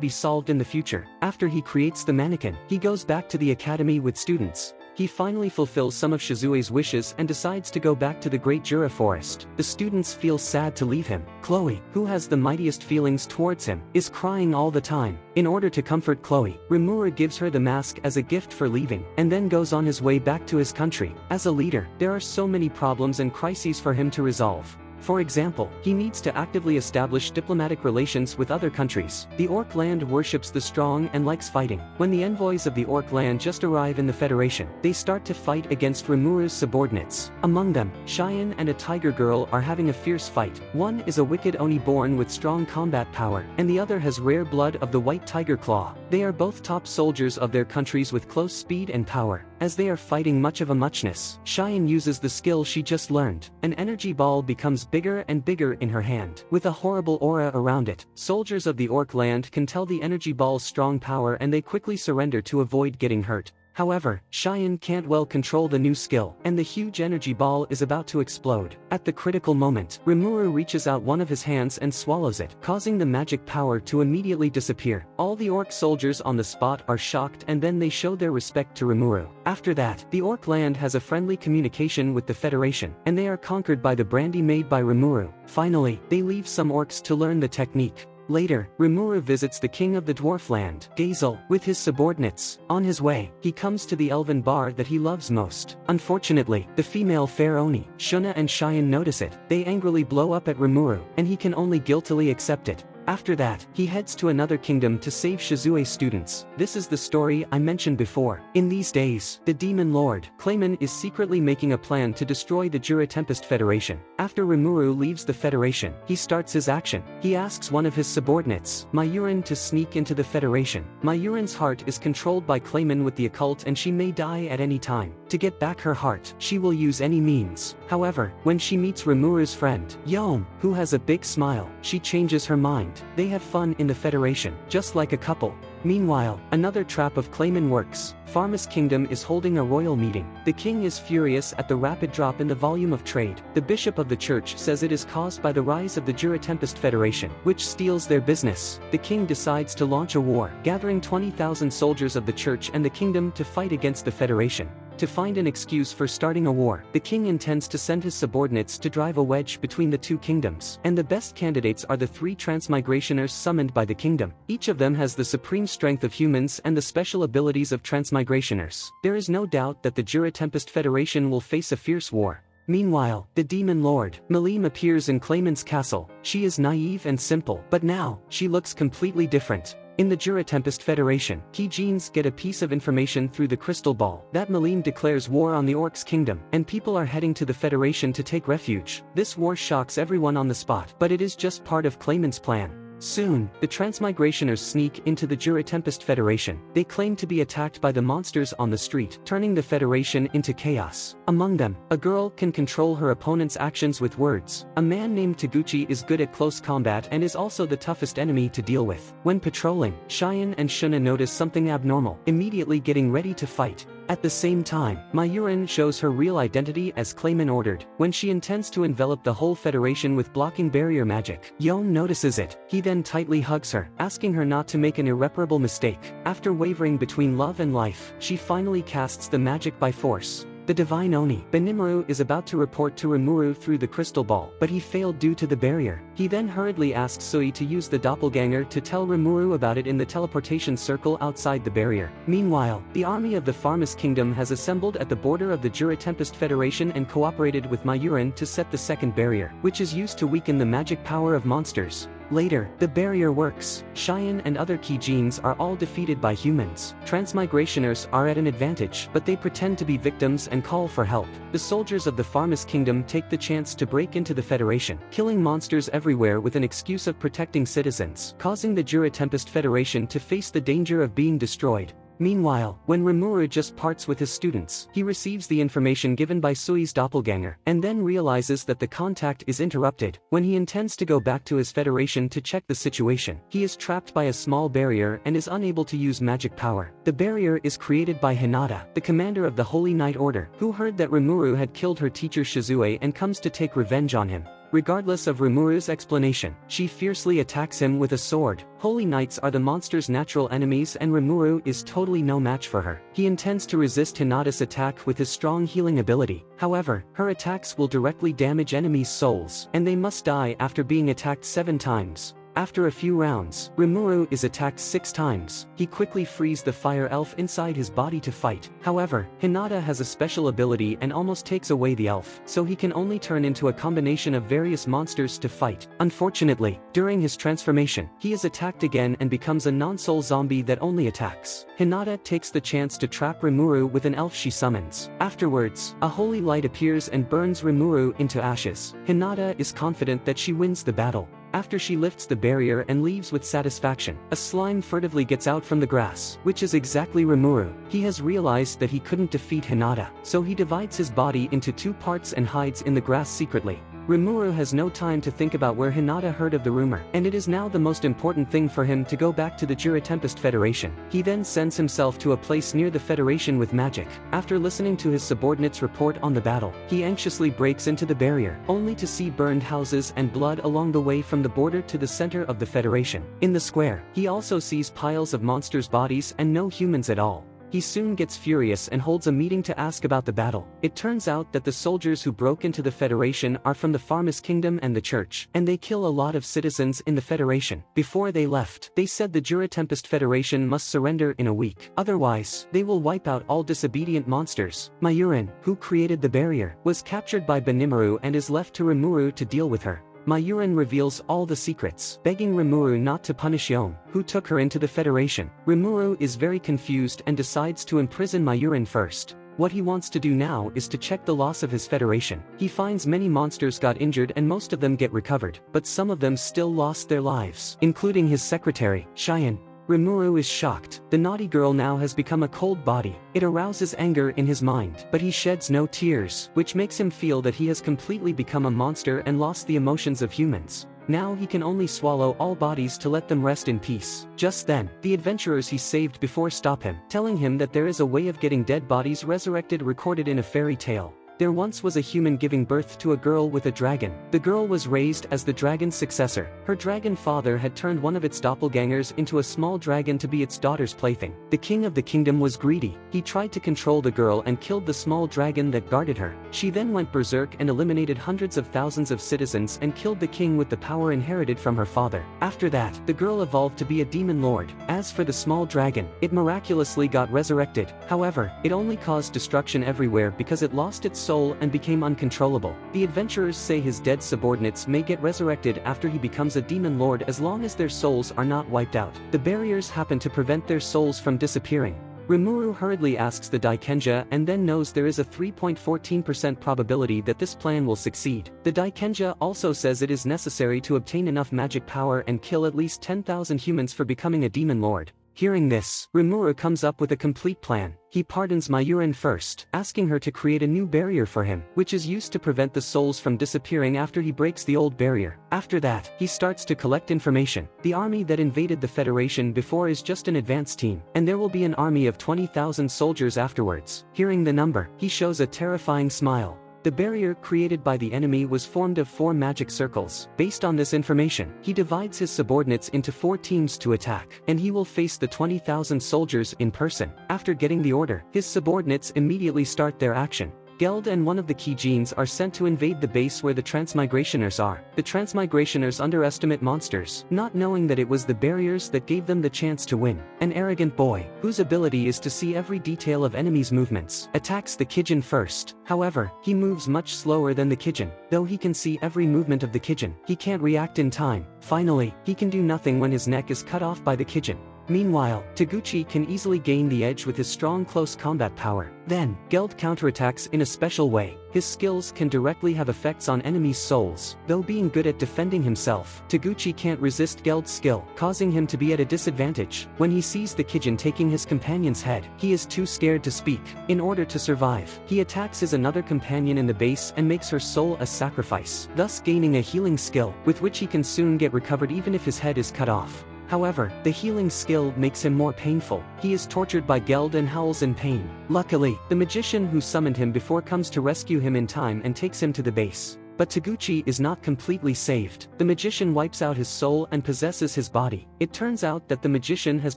be solved in the future. After he creates the mannequin, he goes back to the academy with students. He finally fulfills some of Shizue's wishes and decides to go back to the Great Jura Forest. The students feel sad to leave him. Chloe, who has the mightiest feelings towards him, is crying all the time. In order to comfort Chloe, Rimuru gives her the mask as a gift for leaving, and then goes on his way back to his country. As a leader, there are so many problems and crises for him to resolve. For example, he needs to actively establish diplomatic relations with other countries. The Orc land worships the strong and likes fighting. When the envoys of the Orc land just arrive in the Federation, they start to fight against Rimuru's subordinates. Among them, Cheyenne and a tiger girl are having a fierce fight. One is a wicked Oni born with strong combat power, and the other has rare blood of the white tiger claw. They are both top soldiers of their countries with close speed and power. As they are fighting much of a muchness, Cheyenne uses the skill she just learned. An energy ball becomes bigger and bigger in her hand, with a horrible aura around it. Soldiers of the Orc land can tell the energy ball's strong power and they quickly surrender to avoid getting hurt. However, Cheyenne can't well control the new skill, and the huge energy ball is about to explode. At the critical moment, Rimuru reaches out one of his hands and swallows it, causing the magic power to immediately disappear. All the Orc soldiers on the spot are shocked, and then they show their respect to Rimuru. After that, the Orc land has a friendly communication with the Federation, and they are conquered by the brandy made by Rimuru. Finally, they leave some Orcs to learn the technique. Later, Rimuru visits the king of the dwarf land, Gazel, with his subordinates. On his way, he comes to the elven bar that he loves most. Unfortunately, the female fair Oni, Shuna and Cheyenne notice it. They angrily blow up at Rimuru, and he can only guiltily accept it. After that, he heads to another kingdom to save Shizue's students. This is the story I mentioned before. In these days, the Demon Lord, Clayman, is secretly making a plan to destroy the Jura Tempest Federation. After Rimuru leaves the Federation, he starts his action. He asks one of his subordinates, Mayurin, to sneak into the Federation. Mayurin's heart is controlled by Clayman with the occult, and she may die at any time. To get back her heart, she will use any means. However, when she meets Rimuru's friend, Yom, who has a big smile, she changes her mind. They have fun in the Federation, just like a couple. Meanwhile, another trap of Clayman works. Farmus Kingdom is holding a royal meeting. The king is furious at the rapid drop in the volume of trade. The bishop of the church says it is caused by the rise of the Jura Tempest Federation, which steals their business. The king decides to launch a war, gathering 20,000 soldiers of the church and the kingdom to fight against the Federation. To find an excuse for starting a war, the king intends to send his subordinates to drive a wedge between the two kingdoms, and the best candidates are the 3 transmigrationers summoned by the kingdom. Each of them has the supreme strength of humans and the special abilities of transmigrationers. There is no doubt that the Jura Tempest Federation will face a fierce war. Meanwhile, the Demon Lord, Malim, appears in Clayman's castle. She is naive and simple, but now, she looks completely different. In the Jura Tempest Federation, key genes get a piece of information through the crystal ball that Malim declares war on the Orcs' kingdom, and people are heading to the Federation to take refuge. This war shocks everyone on the spot, but it is just part of Clayman's plan. Soon, the transmigrationers sneak into the Jura Tempest Federation. They claim to be attacked by the monsters on the street, turning the Federation into chaos. Among them, a girl can control her opponent's actions with words. A man named Taguchi is good at close combat and is also the toughest enemy to deal with. When patrolling, Cheyenne and Shuna notice something abnormal, immediately getting ready to fight. At the same time, Mayurin shows her real identity as Clayman ordered, when she intends to envelop the whole Federation with blocking barrier magic. Yon notices it. He then tightly hugs her, asking her not to make an irreparable mistake. After wavering between love and life, she finally casts the magic by force. The divine Oni, Benimaru, is about to report to Rimuru through the crystal ball, but he failed due to the barrier. He then hurriedly asks Sui to use the doppelganger to tell Rimuru about it in the teleportation circle outside the barrier. Meanwhile, the army of the Farmus Kingdom has assembled at the border of the Jura Tempest Federation and cooperated with Mayurin to set the second barrier, which is used to weaken the magic power of monsters. Later, the barrier works. Cheyenne and other key genes are all defeated by humans. Transmigrationers are at an advantage, but they pretend to be victims and call for help. The soldiers of the Farmus Kingdom take the chance to break into the Federation, killing monsters everywhere with an excuse of protecting citizens, causing the Jura Tempest Federation to face the danger of being destroyed. Meanwhile, when Rimuru just parts with his students, he receives the information given by Sui's doppelganger, and then realizes that the contact is interrupted. When he intends to go back to his federation to check the situation, he is trapped by a small barrier and is unable to use magic power. The barrier is created by Hinata, the commander of the Holy Knight Order, who heard that Rimuru had killed her teacher Shizue and comes to take revenge on him. Regardless of Rimuru's explanation, she fiercely attacks him with a sword. Holy Knights are the monster's natural enemies and Rimuru is totally no match for her. He intends to resist Hinata's attack with his strong healing ability. However, her attacks will directly damage enemies' souls, and they must die after being attacked 7 times. After a few rounds, Rimuru is attacked 6 times. He quickly frees the fire elf inside his body to fight. However, Hinata has a special ability and almost takes away the elf, so he can only turn into a combination of various monsters to fight. Unfortunately, during his transformation, he is attacked again and becomes a non-soul zombie that only attacks. Hinata takes the chance to trap Rimuru with an elf she summons. Afterwards, a holy light appears and burns Rimuru into ashes. Hinata is confident that she wins the battle. After she lifts the barrier and leaves with satisfaction, a slime furtively gets out from the grass, which is exactly Rimuru. He has realized that he couldn't defeat Hinata, so he divides his body into 2 parts and hides in the grass secretly. Rimuru has no time to think about where Hinata heard of the rumor, and it is now the most important thing for him to go back to the Jura Tempest Federation. He then sends himself to a place near the Federation with magic. After listening to his subordinates' report on the battle, he anxiously breaks into the barrier, only to see burned houses and blood along the way from the border to the center of the Federation. In the square, he also sees piles of monsters' bodies and no humans at all. He soon gets furious and holds a meeting to ask about the battle. It turns out that the soldiers who broke into the Federation are from the Farmus Kingdom and the Church, and they kill a lot of citizens in the Federation. Before they left, they said the Jura Tempest Federation must surrender in a week. Otherwise, they will wipe out all disobedient monsters. Mayurin, who created the barrier, was captured by Benimaru and is left to Rimuru to deal with her. Mayurin reveals all the secrets, begging Rimuru not to punish Yon, who took her into the Federation. Rimuru is very confused and decides to imprison Mayurin first. What he wants to do now is to check the loss of his Federation. He finds many monsters got injured and most of them get recovered, but some of them still lost their lives, including his secretary, Cheyenne. Rimuru is shocked. The naughty girl now has become a cold body. It arouses anger in his mind, but he sheds no tears, which makes him feel that he has completely become a monster and lost the emotions of humans. Now he can only swallow all bodies to let them rest in peace. Just then, the adventurers he saved before stop him, telling him that there is a way of getting dead bodies resurrected recorded in a fairy tale. There once was a human giving birth to a girl with a dragon. The girl was raised as the dragon's successor. Her dragon father had turned one of its doppelgangers into a small dragon to be its daughter's plaything. The king of the kingdom was greedy. He tried to control the girl and killed the small dragon that guarded her. She then went berserk and eliminated hundreds of thousands of citizens and killed the king with the power inherited from her father. After that, the girl evolved to be a demon lord. As for the small dragon, it miraculously got resurrected. However, it only caused destruction everywhere because it lost its soul and became uncontrollable. The adventurers say his dead subordinates may get resurrected after he becomes a demon lord as long as their souls are not wiped out. The barriers happen to prevent their souls from disappearing. Rimuru hurriedly asks the Daikenja and then knows there is a 3.14% probability that this plan will succeed. The Daikenja also says it is necessary to obtain enough magic power and kill at least 10,000 humans for becoming a demon lord. Hearing this, Rimuru comes up with a complete plan. He pardons Mayurin first, asking her to create a new barrier for him, which is used to prevent the souls from disappearing after he breaks the old barrier. After that, he starts to collect information. The army that invaded the Federation before is just an advance team, and there will be an army of 20,000 soldiers afterwards. Hearing the number, he shows a terrifying smile. The barrier created by the enemy was formed of 4 magic circles. Based on this information, he divides his subordinates into 4 teams to attack, and he will face the 20,000 soldiers in person. After getting the order, his subordinates immediately start their action. Geld and one of the key genes are sent to invade the base where the transmigrationers are. The transmigrationers underestimate monsters, not knowing that it was the barriers that gave them the chance to win. An arrogant boy, whose ability is to see every detail of enemies' movements, attacks the Kijin first. However, he moves much slower than the Kijin. Though he can see every movement of the Kijin, he can't react in time. Finally, he can do nothing when his neck is cut off by the Kijin. Meanwhile, Taguchi can easily gain the edge with his strong close combat power. Then, Geld counterattacks in a special way. his skills can directly have effects on enemies' souls. Though being good at defending himself, Taguchi can't resist Geld's skill, causing him to be at a disadvantage. When he sees the Kijin taking his companion's head, he is too scared to speak. In order to survive, he attacks his another companion in the base and makes her soul a sacrifice, thus gaining a healing skill, with which he can soon get recovered even if his head is cut off. However, the healing skill makes him more painful. He is tortured by Geld and howls in pain. Luckily, the magician who summoned him before comes to rescue him in time and takes him to the base. But Taguchi is not completely saved. The magician wipes out his soul and possesses his body. It turns out that the magician has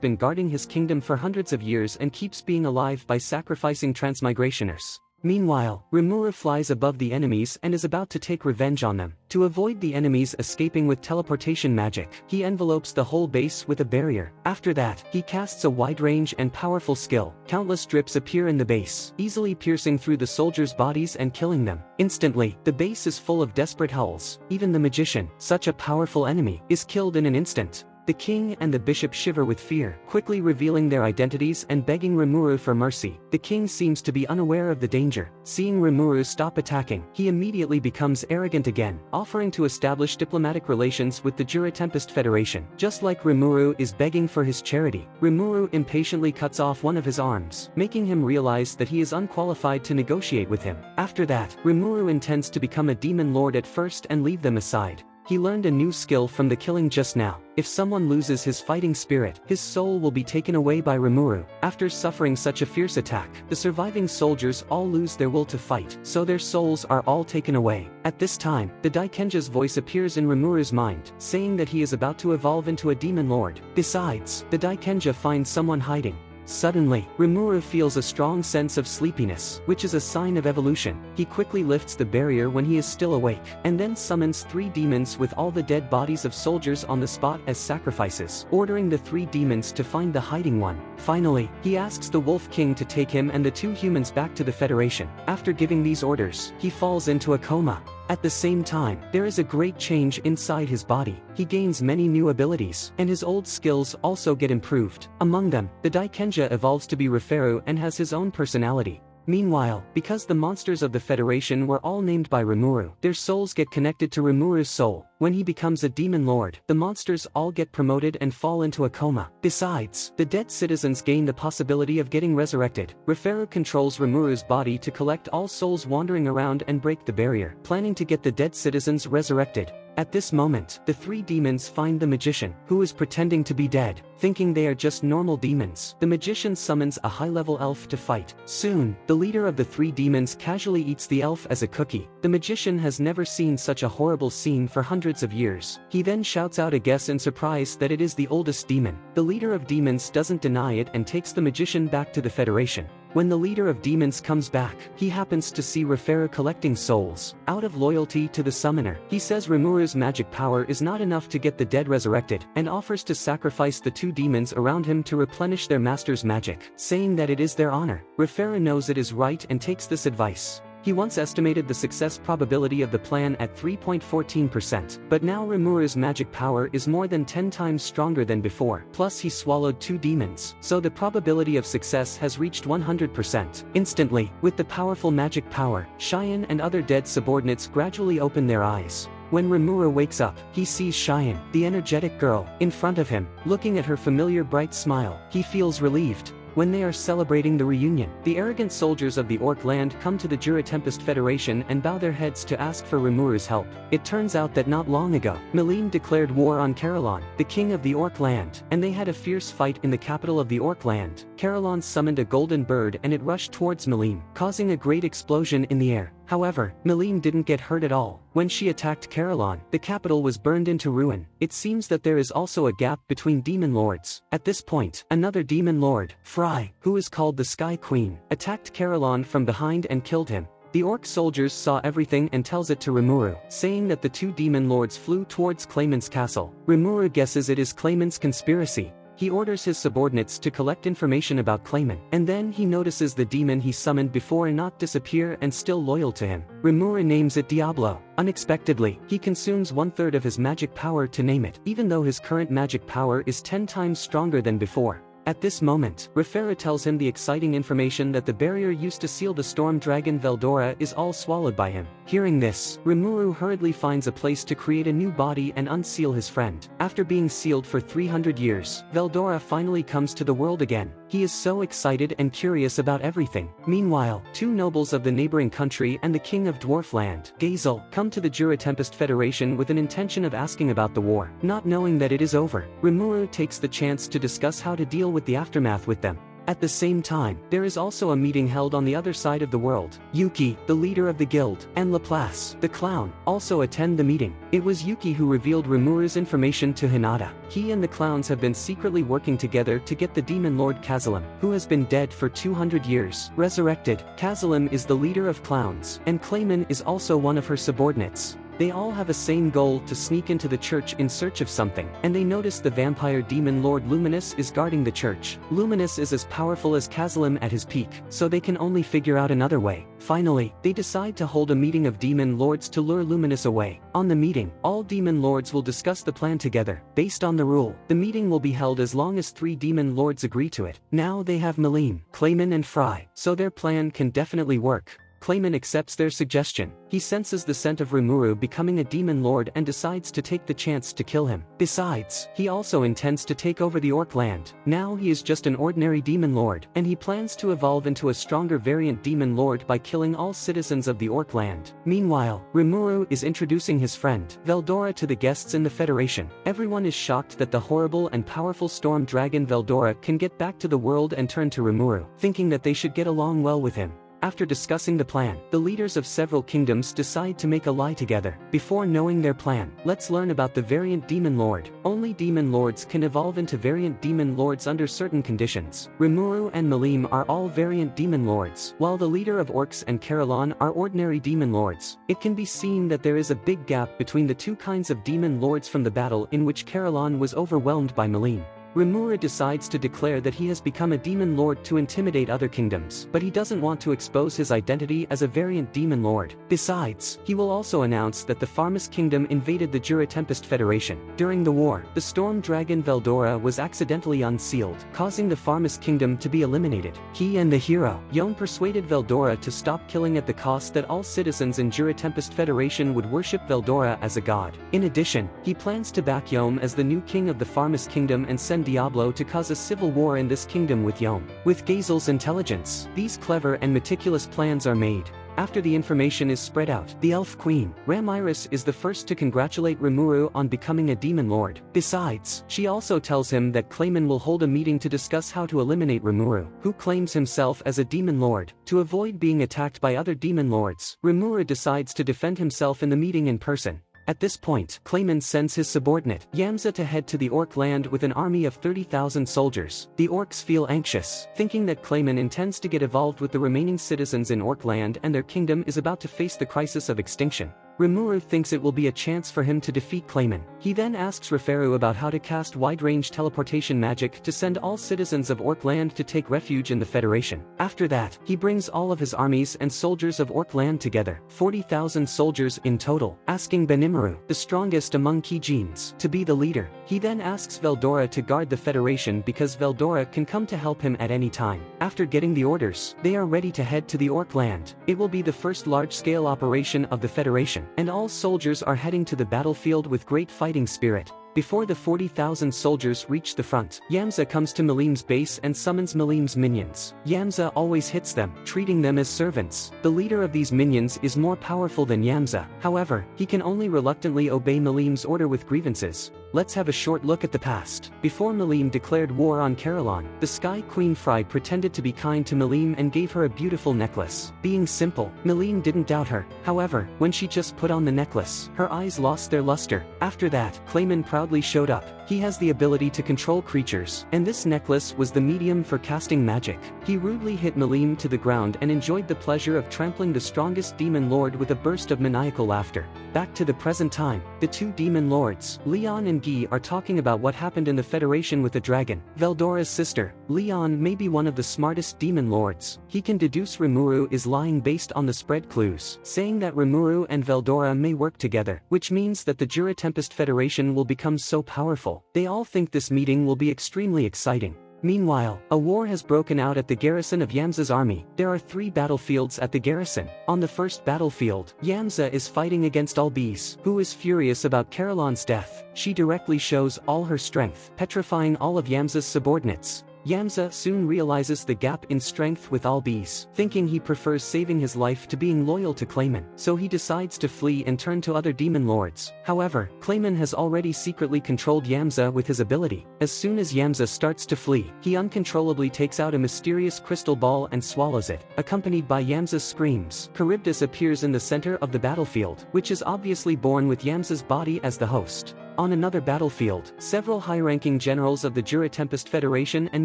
been guarding his kingdom for hundreds of years and keeps being alive by sacrificing transmigrationers. Meanwhile, Rimuru flies above the enemies and is about to take revenge on them. To avoid the enemies escaping with teleportation magic, he envelopes the whole base with a barrier. After that, he casts a wide-range and powerful skill. Countless drips appear in the base, easily piercing through the soldiers' bodies and killing them. Instantly, the base is full of desperate howls. Even the magician, such a powerful enemy, is killed in an instant. The king and the bishop shiver with fear, quickly revealing their identities and begging Rimuru for mercy. The king seems to be unaware of the danger. Seeing Rimuru stop attacking, he immediately becomes arrogant again, offering to establish diplomatic relations with the Jura Tempest Federation. Just like Rimuru is begging for his charity, Rimuru impatiently cuts off one of his arms, making him realize that he is unqualified to negotiate with him. After that, Rimuru intends to become a demon lord at first and leave them aside. He learned a new skill from the killing just now. If someone loses his fighting spirit, his soul will be taken away by Rimuru. After suffering such a fierce attack, the surviving soldiers all lose their will to fight, so their souls are all taken away. At this time, the Daikenja's voice appears in Rimuru's mind, saying that he is about to evolve into a demon lord. Besides, the Daikenja finds someone hiding. Suddenly, Rimuru feels a strong sense of sleepiness, which is a sign of evolution. He quickly lifts the barrier when he is still awake, and then summons 3 demons with all the dead bodies of soldiers on the spot as sacrifices, ordering the 3 demons to find the hiding one. Finally, he asks the Wolf King to take him and the 2 humans back to the Federation. After giving these orders, he falls into a coma. At the same time, there is a great change inside his body. He gains many new abilities, and his old skills also get improved. Among them, the Daikenja evolves to be Referu and has his own personality. Meanwhile, because the monsters of the Federation were all named by Rimuru, their souls get connected to Rimuru's soul. When he becomes a demon lord, the monsters all get promoted and fall into a coma. Besides, the dead citizens gain the possibility of getting resurrected. Referu controls Rimuru's body to collect all souls wandering around and break the barrier, planning to get the dead citizens resurrected. At this moment, the 3 demons find the magician, who is pretending to be dead. Thinking they are just normal demons, the magician summons a high-level elf to fight. Soon, the leader of the 3 demons casually eats the elf as a cookie. The magician has never seen such a horrible scene for hundreds of years. He then shouts out a guess in surprise that it is the oldest demon. The leader of demons doesn't deny it and takes the magician back to the Federation. When the leader of demons comes back, he happens to see Referu collecting souls. Out of loyalty to the summoner, he says Rimuru's magic power is not enough to get the dead resurrected, and offers to sacrifice the 2 demons around him to replenish their master's magic, saying that it is their honor. Referu knows it is right and takes this advice. He once estimated the success probability of the plan at 3.14%, but now Rimuru's magic power is more than 10 times stronger than before. Plus he swallowed 2 demons, so the probability of success has reached 100%. Instantly, with the powerful magic power, Cheyenne and other dead subordinates gradually open their eyes. When Rimuru wakes up, he sees Cheyenne, the energetic girl, in front of him. Looking at her familiar bright smile, he feels relieved. When they are celebrating the reunion, the arrogant soldiers of the Orc land come to the Jura Tempest Federation and bow their heads to ask for Rimuru's help. It turns out that not long ago, Meline declared war on Carolon, the king of the Orc land, and they had a fierce fight in the capital of the Orc land. Carolon summoned a golden bird and it rushed towards Meline, causing a great explosion in the air. However, Meline didn't get hurt at all. When she attacked Carolon, the capital was burned into ruin. It seems that there is also a gap between demon lords. At this point, another demon lord, Fry, who is called the Sky Queen, attacked Carolon from behind and killed him. The Orc soldiers saw everything and tells it to Rimuru, saying that the 2 demon lords flew towards Clayman's castle. Rimuru guesses it is Clayman's conspiracy. He orders his subordinates to collect information about Clayman, and then he notices the demon he summoned before not disappear and still loyal to him. Rimuru names it Diablo. Unexpectedly, he consumes 1/3 of his magic power to name it, even though his current magic power is 10 times stronger than before. At this moment, Referu tells him the exciting information that the barrier used to seal the storm dragon Veldora is all swallowed by him. Hearing this, Rimuru hurriedly finds a place to create a new body and unseal his friend. After being sealed for 300 years, Veldora finally comes to the world again. He is so excited and curious about everything. Meanwhile, two nobles of the neighboring country and the king of Dwarfland, Gazel, come to the Jura Tempest Federation with an intention of asking about the war. Not knowing that it is over, Rimuru takes the chance to discuss how to deal with the aftermath with them. At the same time, there is also a meeting held on the other side of the world. Yuki, the leader of the guild, and Laplace, the clown, also attend the meeting. It was Yuki who revealed Rimuru's information to Hinata. He and the clowns have been secretly working together to get the demon lord Kazalim, who has been dead for 200 years, resurrected. Kazalim is the leader of clowns, and Clayman is also one of her subordinates. They all have a same goal to sneak into the church in search of something, and they notice the vampire demon lord Luminous is guarding the church. Luminous is as powerful as Kazalim at his peak, so they can only figure out another way. Finally, they decide to hold a meeting of demon lords to lure Luminous away. On the meeting, all demon lords will discuss the plan together. Based on the rule, the meeting will be held as long as 3 demon lords agree to it. Now they have Malim, Clayman and Fry, so their plan can definitely work. Clayman accepts their suggestion. He senses the scent of Rimuru becoming a demon lord and decides to take the chance to kill him. Besides, he also intends to take over the Orc land. Now he is just an ordinary demon lord, and he plans to evolve into a stronger variant demon lord by killing all citizens of the Orc land. Meanwhile, Rimuru is introducing his friend, Veldora, to the guests in the Federation. Everyone is shocked that the horrible and powerful storm dragon Veldora can get back to the world and turn to Rimuru, thinking that they should get along well with him. After discussing the plan, the leaders of several kingdoms decide to make a lie together. Before knowing their plan, let's learn about the variant demon lord. Only demon lords can evolve into variant demon lords under certain conditions. Rimuru and Malim are all variant demon lords, while the leader of Orcs and Carolon are ordinary demon lords. It can be seen that there is a big gap between the two kinds of demon lords from the battle in which Carolon was overwhelmed by Malim. Rimuru decides to declare that he has become a demon lord to intimidate other kingdoms, but he doesn't want to expose his identity as a variant demon lord. Besides, he will also announce that the Farmus kingdom invaded the Jura Tempest Federation. During the war, the storm dragon Veldora was accidentally unsealed, causing the Farmus kingdom to be eliminated. He and the hero, Yom, persuaded Veldora to stop killing at the cost that all citizens in Jura Tempest Federation would worship Veldora as a god. In addition, he plans to back Yom as the new king of the Farmus kingdom and send Diablo to cause a civil war in this kingdom with Yom. With Gazel's intelligence, these clever and meticulous plans are made. After the information is spread out, the elf queen, Ramiris, is the first to congratulate Rimuru on becoming a demon lord. Besides, she also tells him that Clayman will hold a meeting to discuss how to eliminate Rimuru, who claims himself as a demon lord. To avoid being attacked by other demon lords, Rimuru decides to defend himself in the meeting in person. At this point, Clayman sends his subordinate, Yamza, to head to the Orc land with an army of 30,000 soldiers. The Orcs feel anxious, thinking that Clayman intends to get involved with the remaining citizens in Orc land and their kingdom is about to face the crisis of extinction. Rimuru thinks it will be a chance for him to defeat Clayman. He then asks Referu about how to cast wide-range teleportation magic to send all citizens of Orc land to take refuge in the Federation. After that, he brings all of his armies and soldiers of Orc land together, 40,000 soldiers in total, asking Benimaru, the strongest among Kijins, to be the leader. He then asks Veldora to guard the Federation because Veldora can come to help him at any time. After getting the orders, they are ready to head to the Orc land. It will be the first large-scale operation of the Federation, and all soldiers are heading to the battlefield with great fighting spirit. Before the 40,000 soldiers reach the front, Yamza comes to Malim's base and summons Malim's minions. Yamza always hits them, treating them as servants. The leader of these minions is more powerful than Yamza. However, he can only reluctantly obey Malim's order with grievances. Let's have a short look at the past. Before Malim declared war on Carolon, the Sky Queen Fry pretended to be kind to Malim and gave her a beautiful necklace. Being simple, Malim didn't doubt her. However, when she just put on the necklace, her eyes lost their luster. After that, Clayman proudly showed up. He has the ability to control creatures, and this necklace was the medium for casting magic. He rudely hit Malim to the ground and enjoyed the pleasure of trampling the strongest demon lord with a burst of maniacal laughter. Back to the present time, the two demon lords, Leon and Guy, are talking about what happened in the Federation with the dragon. Veldora's sister, Leon, may be one of the smartest demon lords. He can deduce Rimuru is lying based on the spread clues, saying that Rimuru and Veldora may work together, which means that the Jura Tempest Federation will become so powerful. They all think this meeting will be extremely exciting. Meanwhile, a war has broken out at the garrison of Yamza's army. There are 3 battlefields at the garrison. On the first battlefield, Yamza is fighting against Albiz, who is furious about Carolan's death. She directly shows all her strength, petrifying all of Yamza's subordinates. Yamza soon realizes the gap in strength with Albiz, thinking he prefers saving his life to being loyal to Clayman, so he decides to flee and turn to other demon lords. However, Clayman has already secretly controlled Yamza with his ability. As soon as Yamza starts to flee, he uncontrollably takes out a mysterious crystal ball and swallows it, accompanied by Yamza's screams. Charybdis appears in the center of the battlefield, which is obviously born with Yamza's body as the host. On another battlefield, several high-ranking generals of the Jura Tempest Federation and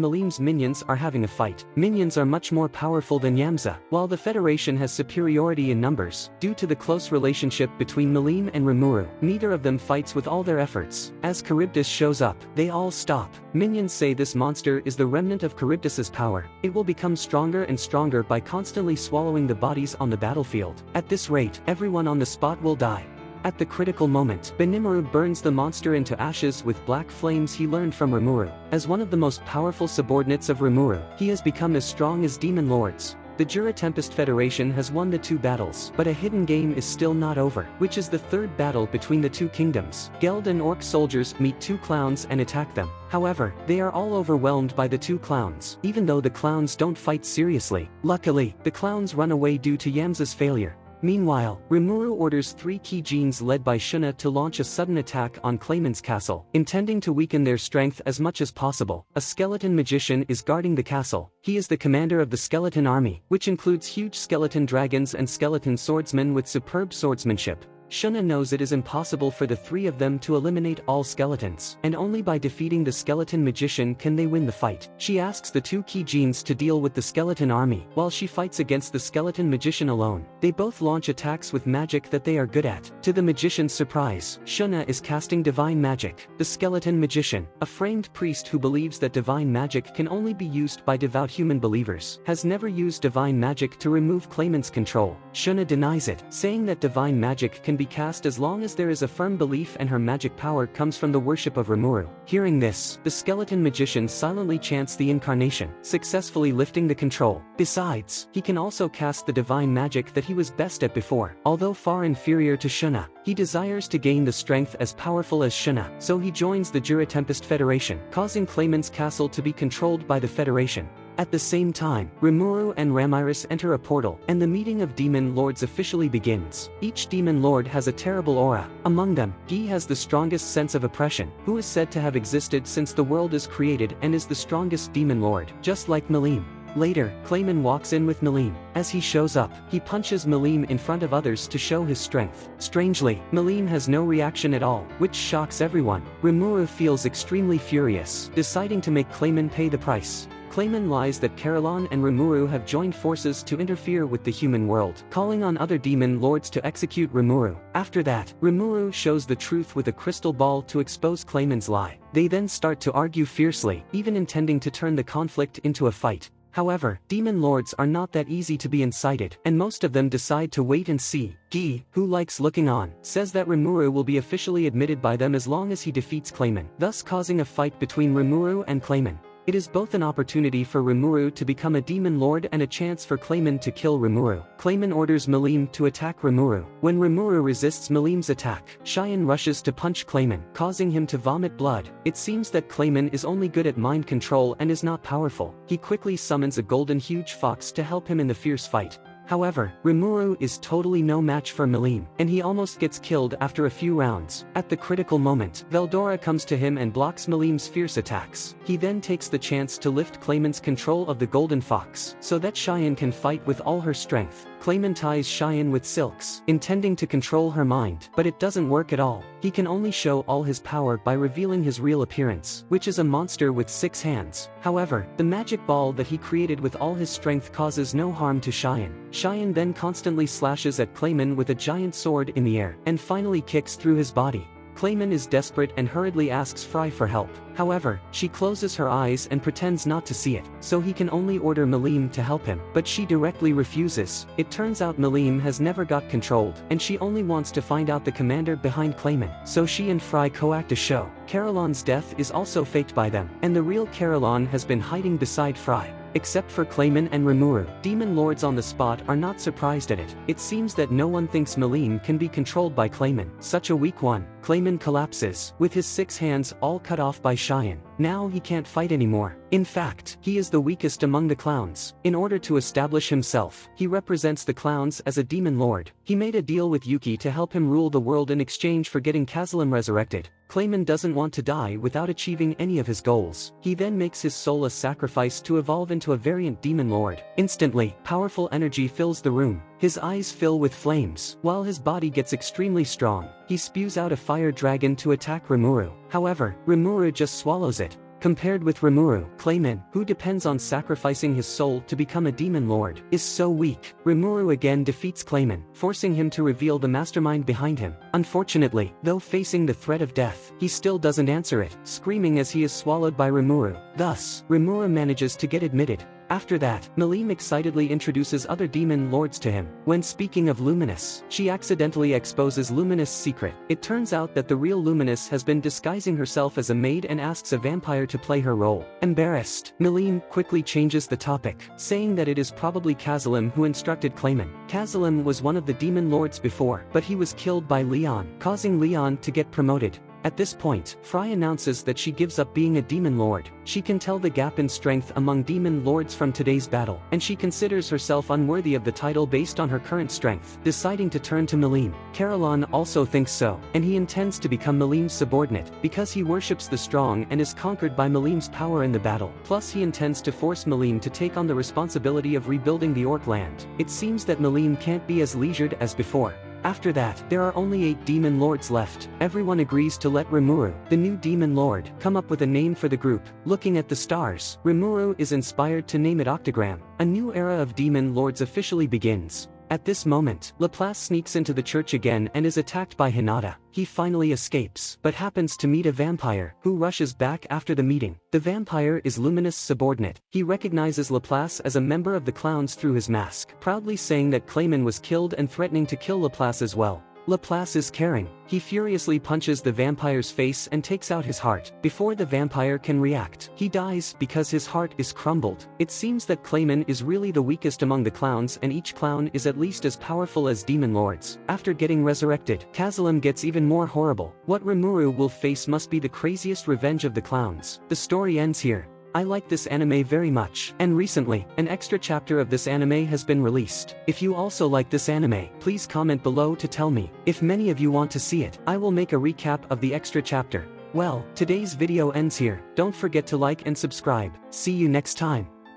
Malim's minions are having a fight. Minions are much more powerful than Yamza, while the Federation has superiority in numbers. Due to the close relationship between Malim and Rimuru, neither of them fights with all their efforts. As Charybdis shows up, they all stop. Minions say this monster is the remnant of Charybdis's power. It will become stronger and stronger by constantly swallowing the bodies on the battlefield. At this rate, everyone on the spot will die. At the critical moment, Benimaru burns the monster into ashes with black flames he learned from Rimuru. As one of the most powerful subordinates of Rimuru, he has become as strong as demon lords. The Jura Tempest Federation has won the 2 battles, but a hidden game is still not over, which is the 3rd battle between the 2 kingdoms. Geld and Orc soldiers meet 2 clowns and attack them. However, they are all overwhelmed by the 2 clowns, even though the clowns don't fight seriously. Luckily, the clowns run away due to Yamza's failure. Meanwhile, Rimuru orders 3 key genes led by Shuna to launch a sudden attack on Clayman's castle, intending to weaken their strength as much as possible. A skeleton magician is guarding the castle. He is the commander of the skeleton army, which includes huge skeleton dragons and skeleton swordsmen with superb swordsmanship. Shuna knows it is impossible for the 3 of them to eliminate all skeletons, and only by defeating the skeleton magician can they win the fight. She asks the 2 key genes to deal with the skeleton army, while she fights against the skeleton magician alone. They both launch attacks with magic that they are good at. To the magician's surprise, Shuna is casting divine magic. The skeleton magician, a framed priest who believes that divine magic can only be used by devout human believers, has never used divine magic to remove Clayman's control. Shuna denies it, saying that divine magic can be cast as long as there is a firm belief and her magic power comes from the worship of Rimuru. Hearing this, the skeleton magician silently chants the incarnation, successfully lifting the control. Besides, he can also cast the divine magic that he was best at before. Although far inferior to Shuna, he desires to gain the strength as powerful as Shuna, so he joins the Jura Tempest Federation, causing Clayman's castle to be controlled by the Federation. At the same time, Rimuru and Ramiris enter a portal, and the meeting of demon lords officially begins. Each demon lord has a terrible aura. Among them, Gi has the strongest sense of oppression, who is said to have existed since the world is created and is the strongest demon lord, just like Malim. Later, Clayman walks in with Malim. As he shows up, he punches Malim in front of others to show his strength. Strangely, Malim has no reaction at all, which shocks everyone. Rimuru feels extremely furious, deciding to make Clayman pay the price. Clayman lies that Carolan and Rimuru have joined forces to interfere with the human world, calling on other demon lords to execute Rimuru. After that, Rimuru shows the truth with a crystal ball to expose Clayman's lie. They then start to argue fiercely, even intending to turn the conflict into a fight. However, demon lords are not that easy to be incited, and most of them decide to wait and see. Gi, who likes looking on, says that Rimuru will be officially admitted by them as long as he defeats Clayman, thus causing a fight between Rimuru and Clayman. It is both an opportunity for Rimuru to become a demon lord and a chance for Clayman to kill Rimuru. Clayman orders Malim to attack Rimuru. When Rimuru resists Malim's attack, Cheyenne rushes to punch Clayman, causing him to vomit blood. It seems that Clayman is only good at mind control and is not powerful. He quickly summons a golden huge fox to help him in the fierce fight. However, Rimuru is totally no match for Malim, and he almost gets killed after a few rounds. At the critical moment, Veldora comes to him and blocks Malim's fierce attacks. He then takes the chance to lift Clayman's control of the golden fox, so that Cheyenne can fight with all her strength. Clayman ties Cheyenne with silks, intending to control her mind, but it doesn't work at all. He can only show all his power by revealing his real appearance, which is a monster with 6 hands. However, the magic ball that he created with all his strength causes no harm to Cheyenne. Cheyenne then constantly slashes at Clayman with a giant sword in the air, and finally kicks through his body. Clayman is desperate and hurriedly asks Fry for help. However, she closes her eyes and pretends not to see it, so he can only order Malim to help him, but she directly refuses. It turns out Malim has never got controlled, and she only wants to find out the commander behind Clayman, so she and Fry co-act a show. Carolon's death is also faked by them, and the real Carolon has been hiding beside Fry. Except for Clayman and Rimuru, demon lords on the spot are not surprised at it. It seems that no one thinks Malim can be controlled by Clayman. Such a weak one. Clayman collapses, with his 6 hands all cut off by Cheyenne. Now he can't fight anymore. In fact, he is the weakest among the clowns. In order to establish himself, he represents the clowns as a demon lord. He made a deal with Yuki to help him rule the world in exchange for getting Kazalim resurrected. Clayman doesn't want to die without achieving any of his goals. He then makes his soul a sacrifice to evolve into a variant demon lord. Instantly, powerful energy fills the room. His eyes fill with flames, while his body gets extremely strong. He spews out a fire dragon to attack Rimuru. However, Rimuru just swallows it. Compared with Rimuru, Clayman, who depends on sacrificing his soul to become a demon lord, is so weak. Rimuru again defeats Clayman, forcing him to reveal the mastermind behind him. Unfortunately, though facing the threat of death, he still doesn't answer it, screaming as he is swallowed by Rimuru. Thus, Rimuru manages to get admitted. After that, Malim excitedly introduces other demon lords to him. When speaking of Luminous, she accidentally exposes Luminous' secret. It turns out that the real Luminous has been disguising herself as a maid and asks a vampire to play her role. Embarrassed, Malim quickly changes the topic, saying that it is probably Kazalim who instructed Clayman. Kazalim was one of the demon lords before, but he was killed by Leon, causing Leon to get promoted. At this point, Fry announces that she gives up being a demon lord. She can tell the gap in strength among demon lords from today's battle, and she considers herself unworthy of the title based on her current strength, deciding to turn to Malim. Carolon also thinks so, and he intends to become Malim's subordinate, because he worships the strong and is conquered by Malim's power in the battle. Plus he intends to force Malim to take on the responsibility of rebuilding the Orc land. It seems that Malim can't be as leisured as before. After that, there are only 8 demon lords left. Everyone agrees to let Rimuru, the new demon lord, come up with a name for the group. Looking at the stars, Rimuru is inspired to name it Octagram. A new era of demon lords officially begins. At this moment, Laplace sneaks into the church again and is attacked by Hinata. He finally escapes, but happens to meet a vampire, who rushes back after the meeting. The vampire is Luminous' subordinate. He recognizes Laplace as a member of the clowns through his mask, proudly saying that Clayman was killed and threatening to kill Laplace as well. Laplace is caring. He furiously punches the vampire's face and takes out his heart. Before the vampire can react, he dies because his heart is crumbled. It seems that Clayman is really the weakest among the clowns, and each clown is at least as powerful as demon lords. After getting resurrected, Kazalim gets even more horrible. What Rimuru will face must be the craziest revenge of the clowns. The story ends here. I like this anime very much, and recently, an extra chapter of this anime has been released. If you also like this anime, please comment below to tell me. If many of you want to see it, I will make a recap of the extra chapter. Well, today's video ends here. Don't forget to like and subscribe. See you next time.